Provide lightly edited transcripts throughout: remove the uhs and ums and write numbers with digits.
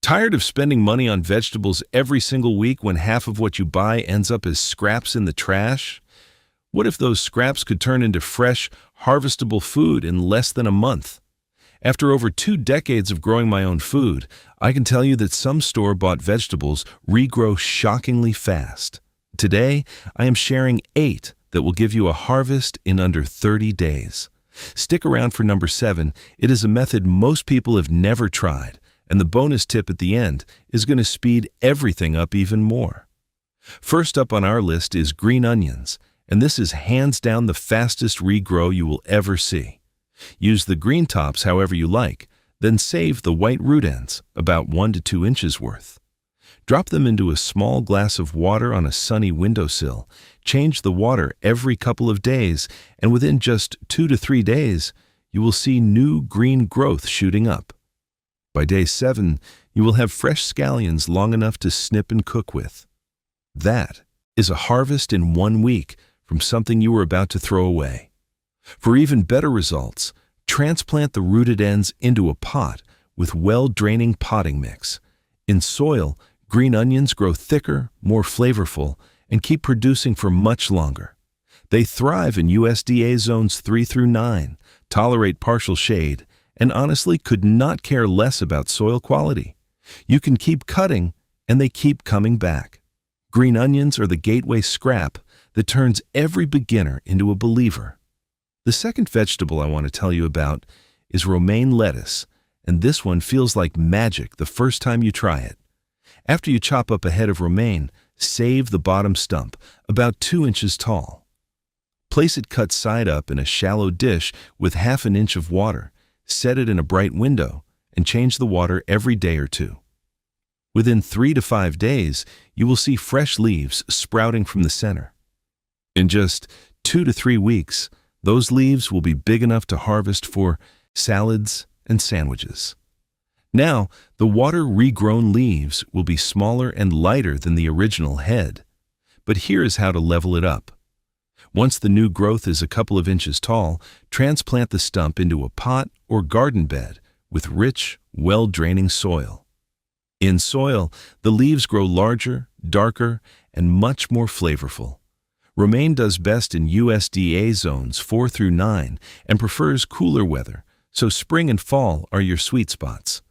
Tired of spending money on vegetables every single week when half of what you buy ends up as scraps in the trash? What if those scraps could turn into fresh, harvestable food in less than a month? After over 2 decades of growing my own food, I can tell you that some store-bought vegetables regrow shockingly fast. Today, I am sharing 8 that will give you a harvest in under 30 days. Stick around for number 7. It is a method most people have never tried, and the bonus tip at the end is going to speed everything up even more. First up on our list is green onions, and this is hands down the fastest regrow you will ever see. Use the green tops however you like, then save the white root ends, about 1 to 2 inches worth. Drop them into a small glass of water on a sunny windowsill. Change the water every couple of days, and within just 2 to 3 days, you will see new green growth shooting up. By day 7, you will have fresh scallions long enough to snip and cook with. That is a harvest in 1 week from something you were about to throw away. For even better results, transplant the rooted ends into a pot with well-draining potting mix. In soil, green onions grow thicker, more flavorful, and keep producing for much longer. They thrive in USDA zones 3 through 9, tolerate partial shade, and honestly could not care less about soil quality. You can keep cutting, and they keep coming back. Green onions are the gateway scrap that turns every beginner into a believer. The second vegetable I want to tell you about is romaine lettuce, and this one feels like magic the first time you try it. After you chop up a head of romaine, save the bottom stump, about 2 inches tall. Place it cut side up in a shallow dish with ½ an inch of water. Set it in a bright window, and change the water every day or 2. Within 3 to 5 days, you will see fresh leaves sprouting from the center. In just 2 to 3 weeks, those leaves will be big enough to harvest for salads and sandwiches. Now, the water-regrown leaves will be smaller and lighter than the original head. But here is how to level it up. Once the new growth is a couple of inches tall, transplant the stump into a pot or garden bed with rich, well-draining soil. In soil, the leaves grow larger, darker, and much more flavorful. Romaine does best in USDA zones 4 through 9 and prefers cooler weather, so spring and fall are your sweet spots.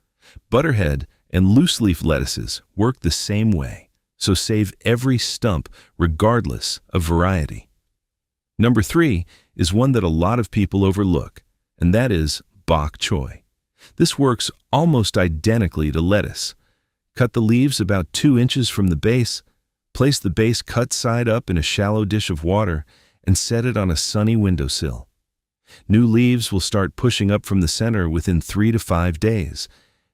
Butterhead and loose-leaf lettuces work the same way, so save every stump regardless of variety. Number 3 is one that a lot of people overlook, and that is bok choy. This works almost identically to lettuce. Cut the leaves about 2 inches from the base, place the base cut side up in a shallow dish of water, and set it on a sunny windowsill. New leaves will start pushing up from the center within 3 to 5 days,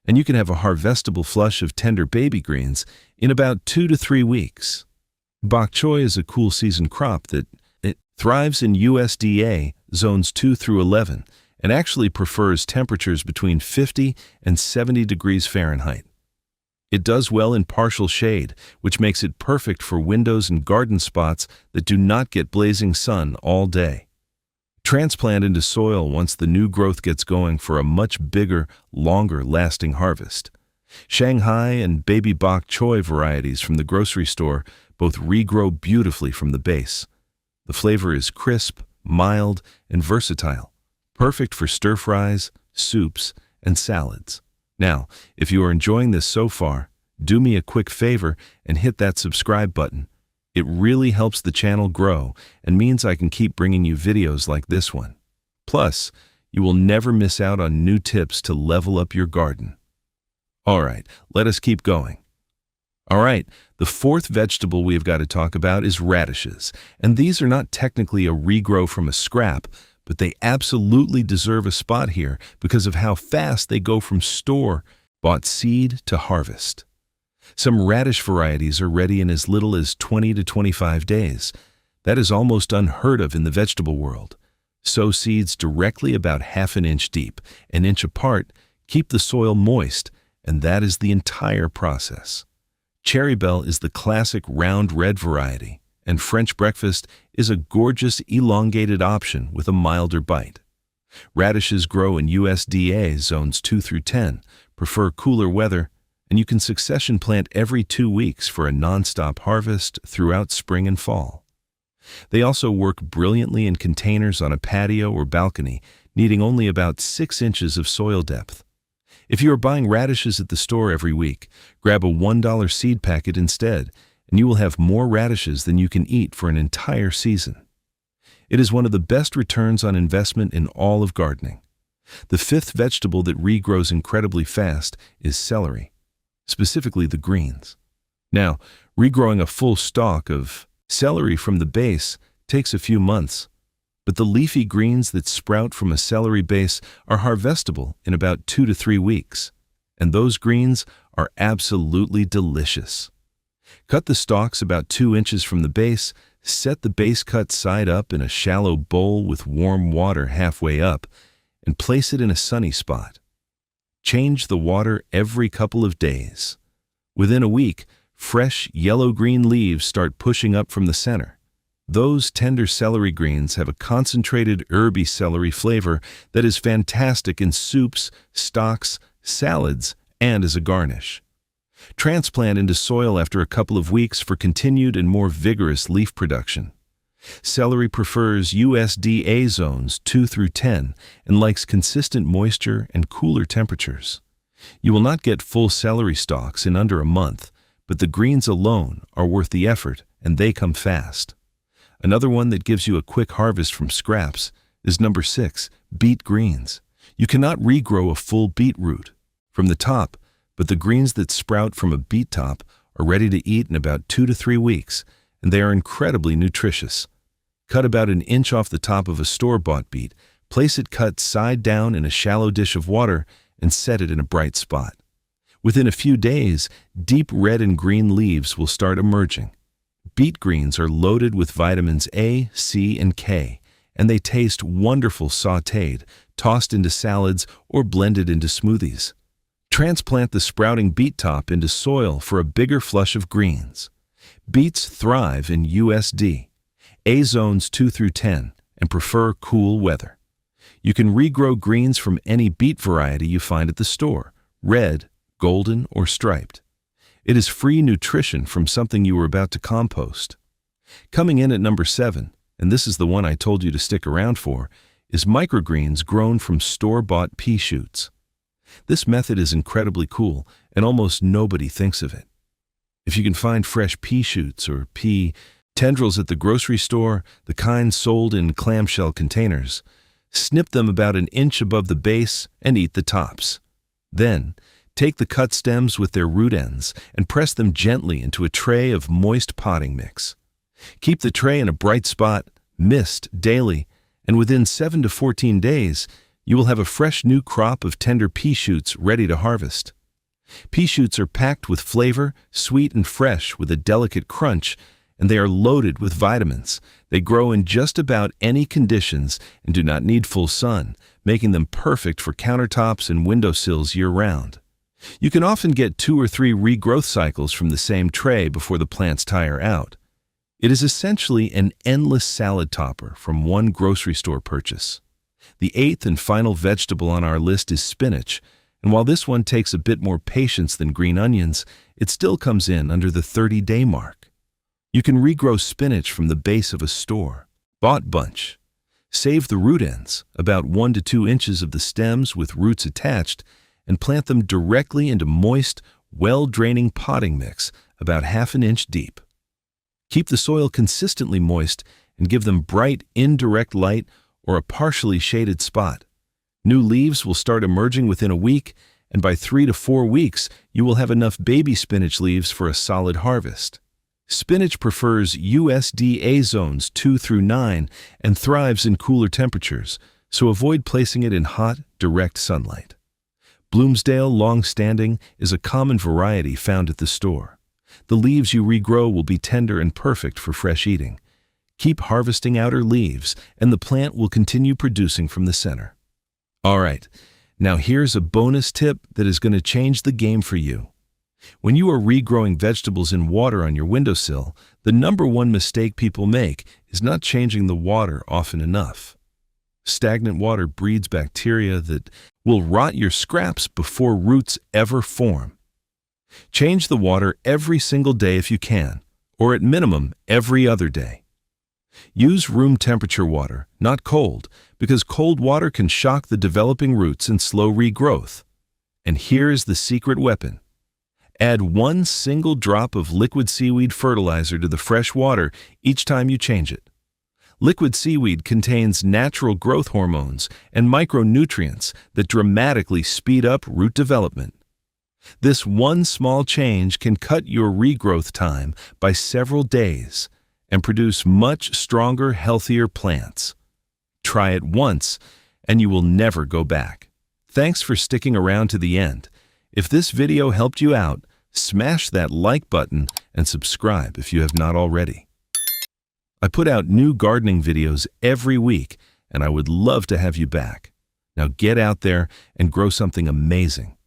and you can have a harvestable flush of tender baby greens in about 2 to 3 weeks. Bok choy is a cool season crop that thrives in USDA zones 2 through 11 and actually prefers temperatures between 50 and 70 degrees Fahrenheit. It does well in partial shade, which makes it perfect for windows and garden spots that do not get blazing sun all day. Transplant into soil once the new growth gets going for a much bigger, longer-lasting harvest. Shanghai and baby bok choy varieties from the grocery store both regrow beautifully from the base. The flavor is crisp, mild, and versatile, perfect for stir-fries, soups, and salads. Now, if you are enjoying this so far, do me a quick favor and hit that subscribe button. It really helps the channel grow and means I can keep bringing you videos like this one. Plus, you will never miss out on new tips to level up your garden. All right, let us keep going. All right, the fourth vegetable we have got to talk about is radishes, and these are not technically a regrow from a scrap, but they absolutely deserve a spot here because of how fast they go from store-bought seed to harvest. Some radish varieties are ready in as little as 20 to 25 days. That is almost unheard of in the vegetable world. Sow seeds directly about ½ an inch deep, an inch apart, keep the soil moist, and that is the entire process. Cherry Belle is the classic round red variety, and French breakfast is a gorgeous elongated option with a milder bite. Radishes grow in USDA zones 2 through 10, prefer cooler weather, and you can succession plant every 2 weeks for a non-stop harvest throughout spring and fall. They also work brilliantly in containers on a patio or balcony, needing only about 6 inches of soil depth. If you are buying radishes at the store every week, grab a $1 seed packet instead, and you will have more radishes than you can eat for an entire season. It is one of the best returns on investment in all of gardening. The 5th vegetable that regrows incredibly fast is celery, specifically the greens. Now, regrowing a full stalk of celery from the base takes a few months, but the leafy greens that sprout from a celery base are harvestable in about 2 to 3 weeks, and those greens are absolutely delicious. Cut the stalks about 2 inches from the base, set the base cut side up in a shallow bowl with warm water halfway up, and place it in a sunny spot. Change the water every couple of days. Within a week, fresh yellow-green leaves start pushing up from the center. Those tender celery greens have a concentrated herby celery flavor that is fantastic in soups, stocks, salads, and as a garnish. Transplant into soil after a couple of weeks for continued and more vigorous leaf production. Celery prefers USDA zones 2 through 10 and likes consistent moisture and cooler temperatures. You will not get full celery stalks in under a month, but the greens alone are worth the effort, and they come fast. Another one that gives you a quick harvest from scraps is number 6, beet greens. You cannot regrow a full beet root from the top, but the greens that sprout from a beet top are ready to eat in about 2 to 3 weeks, and they are incredibly nutritious. Cut about an inch off the top of a store-bought beet, place it cut side down in a shallow dish of water, and set it in a bright spot. Within a few days, deep red and green leaves will start emerging. Beet greens are loaded with vitamins A, C, and K, and they taste wonderful sautéed, tossed into salads, or blended into smoothies. Transplant the sprouting beet top into soil for a bigger flush of greens. Beets thrive in USDA zones 2 through 10 and prefer cool weather. You can regrow greens from any beet variety you find at the store, red, golden, or striped. It is free nutrition from something you were about to compost. Coming in at number 7, and this is the one I told you to stick around for, is microgreens grown from store-bought pea shoots. This method is incredibly cool, and almost nobody thinks of it. If you can find fresh pea shoots or pea tendrils at the grocery store, the kind sold in clamshell containers, snip them about an inch above the base and eat the tops. Then, take the cut stems with their root ends and press them gently into a tray of moist potting mix. Keep the tray in a bright spot, mist daily, and within 7 to 14 days, you will have a fresh new crop of tender pea shoots ready to harvest. Pea shoots are packed with flavor, sweet and fresh with a delicate crunch, and they are loaded with vitamins. They grow in just about any conditions and do not need full sun, making them perfect for countertops and windowsills year-round. You can often get 2 or 3 regrowth cycles from the same tray before the plants tire out. It is essentially an endless salad topper from one grocery store purchase. The 8th and final vegetable on our list is spinach, and while this one takes a bit more patience than green onions, it still comes in under the 30-day mark. You can regrow spinach from the base of a store-bought bunch. Save the root ends, about 1 to 2 inches of the stems with roots attached, and plant them directly into moist, well-draining potting mix about ½ an inch deep. Keep the soil consistently moist and give them bright, indirect light or a partially shaded spot. New leaves will start emerging within a week, and by 3 to 4 weeks, you will have enough baby spinach leaves for a solid harvest. Spinach prefers USDA zones 2 through 9 and thrives in cooler temperatures, so avoid placing it in hot, direct sunlight. Bloomsdale long-standing is a common variety found at the store. The leaves you regrow will be tender and perfect for fresh eating. Keep harvesting outer leaves, and the plant will continue producing from the center. All right, now here's a bonus tip that is going to change the game for you. When you are regrowing vegetables in water on your windowsill, the number one mistake people make is not changing the water often enough. Stagnant water breeds bacteria that will rot your scraps before roots ever form. Change the water every single day if you can, or at minimum every other day. Use room temperature water, not cold, because cold water can shock the developing roots and slow regrowth. And here's the secret weapon. Add 1 single drop of liquid seaweed fertilizer to the fresh water each time you change it. Liquid seaweed contains natural growth hormones and micronutrients that dramatically speed up root development. This one small change can cut your regrowth time by several days and produce much stronger, healthier plants. Try it once, and you will never go back. Thanks for sticking around to the end. If this video helped you out, smash that like button and subscribe if you have not already. I put out new gardening videos every week, and I would love to have you back. Now get out there and grow something amazing.